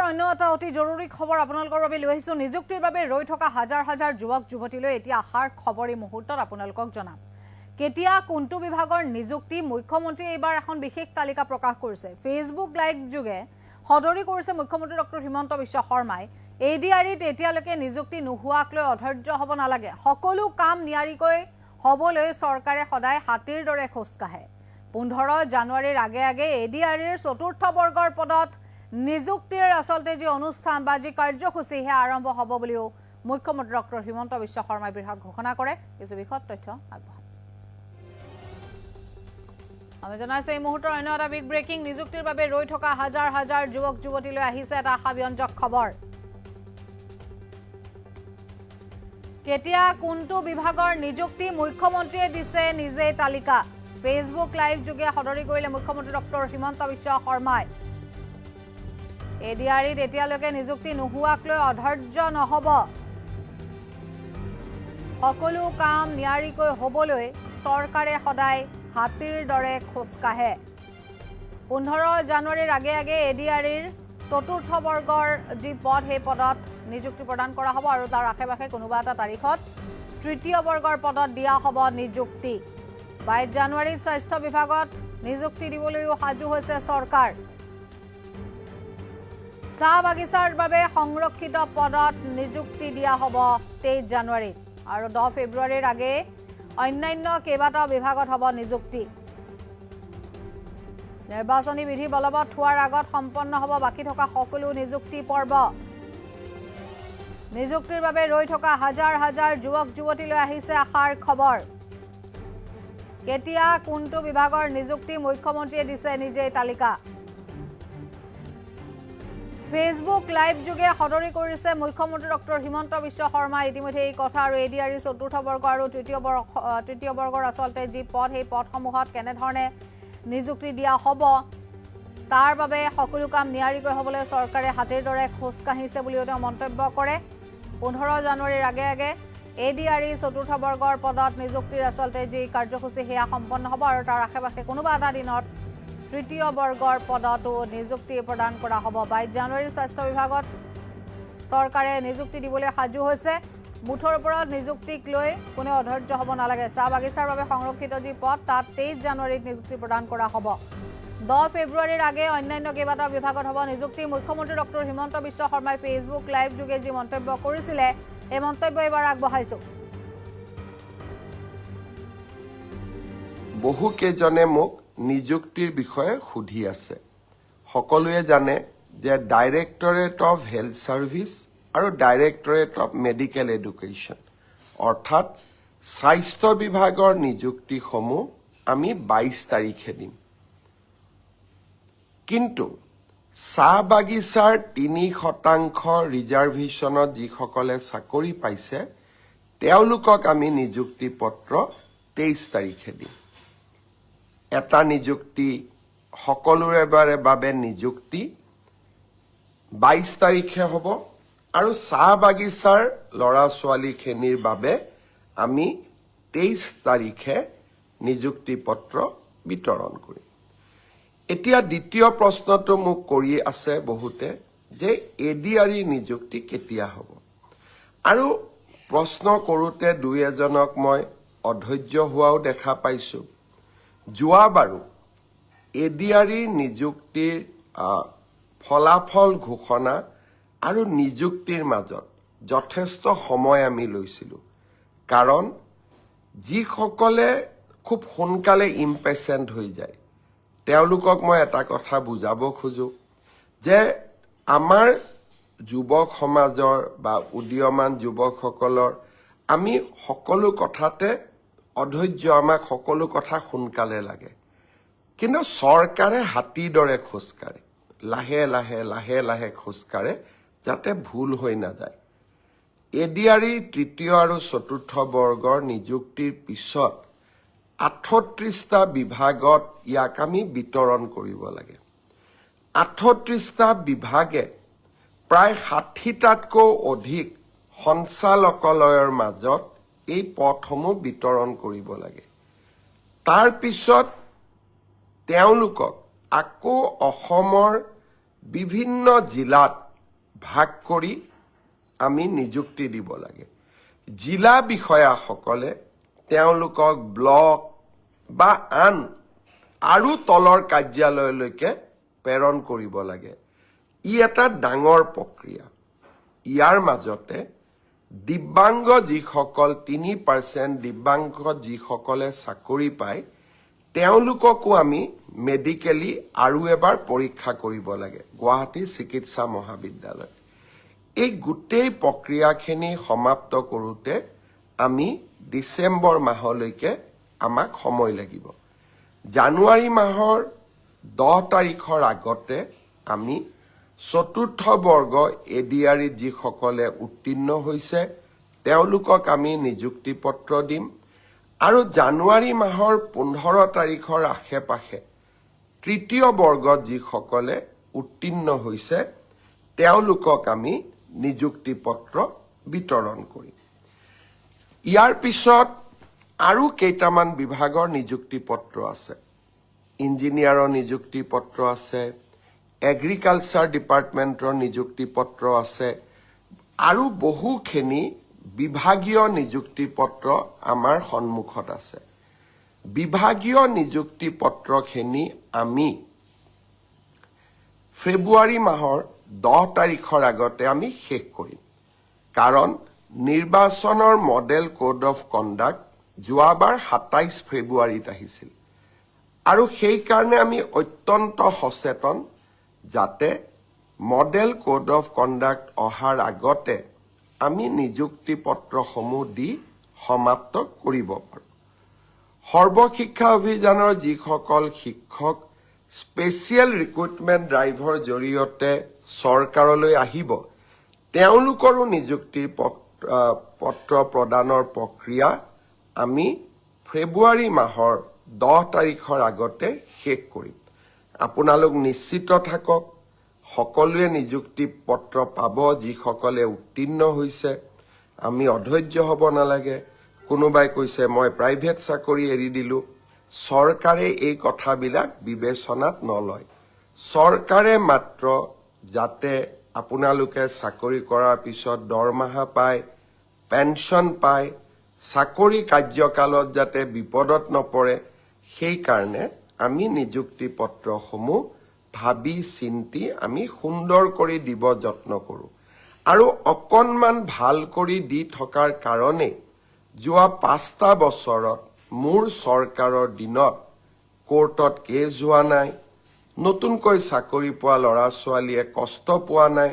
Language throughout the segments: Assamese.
অন্য এটা অতি জৰুৰী খবৰ আপোনালোকৰ বাবে লৈ আহিছো নিযুক্তিৰ বাবে ৰৈ থকা হাজাৰ হাজাৰ যুৱক যুৱতীলৈ এতিয়া আহাৰ খবৰ এই মুহূৰ্তত আপোনালোকক জনাম কেতিয়া কোনটো বিভাগৰ নিযুক্তি মুখ্যমন্ত্ৰী এইবাৰ এখন বিশেষ তালিকা প্ৰকাশ কৰিছে ফেচবুক লাইভ যোগে সদৰি কৰিছে মুখ্যমন্ত্ৰী ডক্টৰ হিমন্ত বিশ্ব শৰ্মাই এডিআৰিত এতিয়ালৈকে নিযুক্তি নোহোৱাক লৈ অধৈৰ্য হ'ব নালাগে সকলো কাম নিয়াৰিকৈ হ'বলৈ চৰকাৰে সদায় হাতীৰ দৰে খোজ কাঢ়ে 15 জানুৱাৰীৰ আগে আগে এডিআৰিৰ চতুৰ্থ বৰ্গৰ পদত নিযুক্তিৰ আসলতে যে অনুষ্ঠান বা যে কাৰ্যসূচী হে আৰম্ভ হ'ব বুলিও মুখ্যমন্ত্ৰী ডক্টৰ হিমন্ত বিশ্ব শৰ্মাই বৃহৎ ঘোষণা কৰে এই বিষয়ত তথ্য আগবঢ়ায় আমি জনাইছো এই মুহূৰ্তৰ অন্য এটা বিগ ব্ৰেকিং নিযুক্তিৰ বাবে ৰৈ থকা হাজাৰ হাজাৰ যুৱক যুৱতীলৈ আহিছে এটা আশাব্যঞ্জক খবৰ কেতিয়া কোনটো বিভাগৰ নিযুক্তি মুখ্যমন্ত্ৰীয়ে দিছে নিজে তালিকা ফেচবুক লাইভ যোগে সদৰি কৰিলে মুখ্যমন্ত্ৰী ডক্টৰ হিমন্ত বিশ্ব শৰ্মাই এডিআৰিত এতিয়ালৈকে নিযুক্তি নোহোৱাক লৈ অধৈৰ্য নহব সকলো কাম নিয়াৰিকৈ হ'বলৈ চৰকাৰে সদায় হাতীৰ দৰে খোজ কাঢ়ে 15 জানুৱাৰীৰ আগে আগে এডিআৰিৰ চতুৰ্থ বৰ্গৰ যি পদ সেই পদত নিযুক্তি প্ৰদান কৰা হ'ব আৰু তাৰ আশে-পাশে কোনোবা এটা তাৰিখত তৃতীয় বৰ্গৰ পদত দিয়া হ'ব নিযুক্তি 22 জানুৱাৰীত স্বাস্থ্য বিভাগত নিযুক্তি দিবলৈও সাজু হৈছে চৰকাৰ চাহ বাগিচাৰ বাবে সংৰক্ষিত পদত নিযুক্তি দিয়া হ'ব 23 জানুৱাৰীত আৰু 10 ফেব্ৰুৱাৰীৰ আগে অন্যান্য কেইবাটাও বিভাগত হ'ব নিযুক্তি নিৰ্বাচনী বিধি বলবৎ হোৱাৰ আগত সম্পন্ন হ'ব বাকি থকা সকলো নিযুক্তি পৰ্ব নিযুক্তিৰ বাবে ৰৈ থকা হাজাৰ হাজাৰ যুৱক যুৱতীলৈ আহিছে আশাৰ খবৰ কেতিয়া কোনটো বিভাগৰ নিযুক্তি মুখ্যমন্ত্ৰীয়ে দিছে নিজে তালিকা ফেচবুক লাইভ যোগে সদৰি কৰিছে মুখ্যমন্ত্ৰী ডক্টৰ হিমন্ত বিশ্ব শৰ্মা ইতিমধ্যে এই কথা আৰু এডিআৰি চতুৰ্থ বৰ্গ আৰু তৃতীয় বৰ্গৰ আসলতে যি পদ সেই পদসমূহত কেনে ধৰণে নিযুক্তি দিয়া হ'ব তাৰ বাবে সকলো কাম নিয়াৰিকৈ হ'বলৈ চৰকাৰে হাতীৰ দৰে খোজ কাঢ়িছে বুলিও তেওঁ মন্তব্য কৰে 15 জানুৱাৰীৰ আগে আগে এডিআৰি চতুৰ্থ বৰ্গৰ পদত নিযুক্তিৰ আসলতে যি কাৰ্যসূচী সেয়া সম্পন্ন হ'ব আৰু তাৰ আশে-পাশে কোনোবা এটা দিনত তৃতীয় বৰ্গৰ পদতো নিযুক্তি প্ৰদান কৰা হ'ব 22 জানুৱাৰীৰ স্বাস্থ্য বিভাগত চৰকাৰে নিযুক্তি দিবলৈ সাজু হৈছে মুঠৰ ওপৰত নিযুক্তিক লৈ কোনো অধৈৰ্য হ'ব নালাগে চাহ বাগিচাৰ বাবে সংৰক্ষিত যি পদ তাত 23 জানুৱাৰীত নিযুক্তি প্ৰদান কৰা হ'ব 10 ফেব্ৰুৱাৰীৰ আগে অন্যান্য কেইবাটাও বিভাগত হ'ব নিযুক্তি মুখ্যমন্ত্ৰী ডক্টৰ হিমন্ত বিশ্ব শৰ্মাই ফেচবুক লাইভ যোগে যি মন্তব্য কৰিছিলে এই মন্তব্য এবাৰ আগবঢ়াইছো বহু কেজনে মোক নিযুক্তিৰ বিষয়ে সুধি আছে সকলোৱে জানে যে ডাইৰেক্টৰেট অফ হেল্থ সাৰ্ভিস আৰু ডাইৰেক্টৰেট অফ মেডিকেল এডুকেশ্যন অৰ্থাৎ স্বাস্থ্য বিভাগৰ নিযুক্তিসমূহ আমি 22 তাৰিখে দিম কিন্তু চাহ বাগিচাৰ 3% ৰিজাৰ্ভেশ্যনত যিসকলে চাকৰি পাইছে তেওঁলোকক আমি নিযুক্তি পত্ৰ 23 তাৰিখে দিম এটা নিযুক্তি সকলোৰে বাবে নিযুক্তি 22 তাৰিখে হ'ব আৰু চাহ বাগিচাৰ লৰা ছোৱালীখিনিৰ বাবে আমি 23 তাৰিখে নিযুক্তি পত্ৰ বিতৰণ কৰিম এতিয়া দ্বিতীয় প্ৰশ্নটো মোক কৰি আছে বহুতে যে এডিআৰি নিযুক্তি কেতিয়া হ'ব আৰু প্ৰশ্ন কৰোতে দুই এজনক মই অধৈৰ্য হোৱাও দেখা পাইছো যোৱাবাৰো এডিআৰি নিযুক্তিৰ ফলাফল ঘোষণা আৰু নিযুক্তিৰ মাজত যথেষ্ট সময় আমি লৈছিলো কাৰণ যিসকলে খুব সোনকালে ইম্পেচেণ্ট হৈ যায় তেওঁলোকক মই এটা কথা বুজাব খোজো যে আমাৰ যুৱক সমাজৰ বা উদীয়মান যুৱকসকলৰ আমি সকলো কথাতে অধৈৰ্য আমাক সকলো কথা সোনকালে লাগে কিন্তু চৰকাৰে হাতীৰ দৰে খোজ কাঢ়ে লাহে লাহে লাহে লাহে খোজ কাঢ়ে যাতে ভুল হৈ নাযায় এডিআৰি তৃতীয় আৰু চতুৰ্থ বৰ্গৰ নিযুক্তিৰ পিছত 38টা বিভাগত ইয়াক আমি বিতৰণ কৰিব লাগে 38টা বিভাগে প্ৰায় 60টাতকৈ অধিক সঞ্চালকালয়ৰ মাজত এই পদসমূহ বিতৰণ কৰিব লাগে তাৰ পিছত তেওঁলোকক আকৌ অসমৰ বিভিন্ন জিলাত ভাগ কৰি আমি নিযুক্তি দিব লাগে জিলা বিষয়াসকলে তেওঁলোকক ব্লক বা আন আৰু তলৰ কাৰ্যালয়লৈকে প্ৰেৰণ কৰিব লাগে ই এটা ডাঙৰ প্ৰক্ৰিয়া ইয়াৰ মাজতে দিব্যাংগ যিসকল 3% দিব্যাংগ যিসকলে চাকৰি পায় তেওঁলোককো আমি মেডিকেলি আৰু এবাৰ পৰীক্ষা কৰিব লাগে গুৱাহাটী চিকিৎসা মহাবিদ্যালয় এই গোটেই প্ৰক্ৰিয়াখিনি সমাপ্ত কৰোঁতে আমি ডিচেম্বৰ মাহলৈকে আমাক সময় লাগিব জানুৱাৰী মাহৰ 10 তাৰিখৰ আগতে আমি চতুৰ্থ বৰ্গ এডিআৰিত যিসকলে উত্তীৰ্ণ হৈছে তেওঁলোকক আমি নিযুক্তি পত্ৰ দিম আৰু জানুৱাৰী মাহৰ 15 তাৰিখৰ আশে-পাশে তৃতীয় বৰ্গত যিসকলে উত্তীৰ্ণ হৈছে তেওঁলোকক আমি নিযুক্তি পত্ৰ বিতৰণ কৰিম ইয়াৰ পিছত আৰু কেইটামান বিভাগৰ নিযুক্তি পত্ৰ আছে ইঞ্জিনিয়াৰৰ নিযুক্তি পত্ৰ আছে এগ্ৰিকালচাৰ ডিপাৰ্টমেণ্টৰ নিযুক্তি পত্ৰ আছে আৰু বহুখিনি বিভাগীয় নিযুক্তি পত্ৰ আমাৰ সন্মুখত আছে বিভাগীয় নিযুক্তি পত্ৰখিনি আমি ফেব্ৰুৱাৰী মাহৰ 10 তাৰিখৰ আগতে আমি শেষ কৰিম কাৰণ নিৰ্বাচনৰ মডেল কোড অফ কণ্ডাক্ট যোৱাবাৰ 27 ফেব্ৰুৱাৰীত আহিছিল আৰু সেই কাৰণে আমি অত্যন্ত সচেতন যাতে মডেল কোড অফ কণ্ডাক্ট অহাৰ আগতে আমি নিযুক্তি পত্ৰসমূহ দি সমাপ্ত কৰিব পাৰোঁ সৰ্বশিক্ষা অভিযানৰ যিসকল শিক্ষক স্পেচিয়েল ৰিক্ৰুটমেণ্ট ড্ৰাইভৰ জৰিয়তে চৰকাৰলৈ আহিব তেওঁলোকৰো নিযুক্তি পত্ৰ প্ৰদানৰ প্ৰক্ৰিয়া আমি ফেব্ৰুৱাৰী মাহৰ 10 তাৰিখৰ আগতে শেষ কৰিম আপোনালোক নিশ্চিত থাকক সকলোৱে নিযুক্তি পত্ৰ পাব যিসকলে উত্তীৰ্ণ হৈছে আমি অধৈৰ্য হ'ব নালাগে কোনোবাই কৈছে মই প্ৰাইভেট চাকৰি এৰি দিলোঁ চৰকাৰে এই কথাবিলাক বিবেচনাত নলয় চৰকাৰে মাত্ৰ যাতে আপোনালোকে চাকৰি কৰাৰ পিছত দৰমহা পায় পেনশ্যন পায় চাকৰি কাৰ্যকালত যাতে বিপদত নপৰে সেই কাৰণে আমি নিযুক্তি পত্ৰসমূহ ভাবি চিন্তি আমি সুন্দৰ কৰি দিব যত্ন কৰোঁ আৰু অকণমান ভাল কৰি দি থকাৰ কাৰণে যোৱা 5টা বছৰত মোৰ চৰকাৰৰ দিনত কোৰ্টত কেছ হোৱা নাই নতুনকৈ চাকৰি পোৱা ল'ৰা ছোৱালীয়ে কষ্ট পোৱা নাই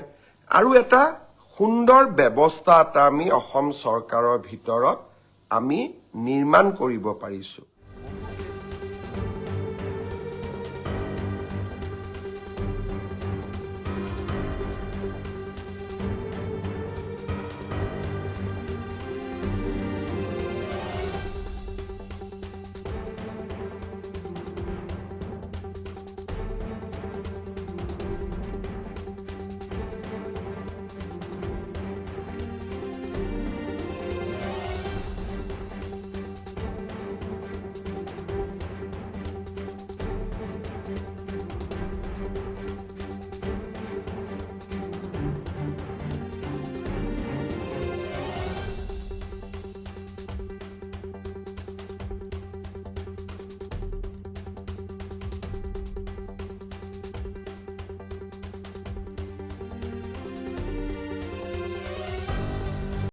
আৰু এটা সুন্দৰ ব্যৱস্থা এটা আমি অসম চৰকাৰৰ ভিতৰত আমি নিৰ্মাণ কৰিব পাৰিছোঁ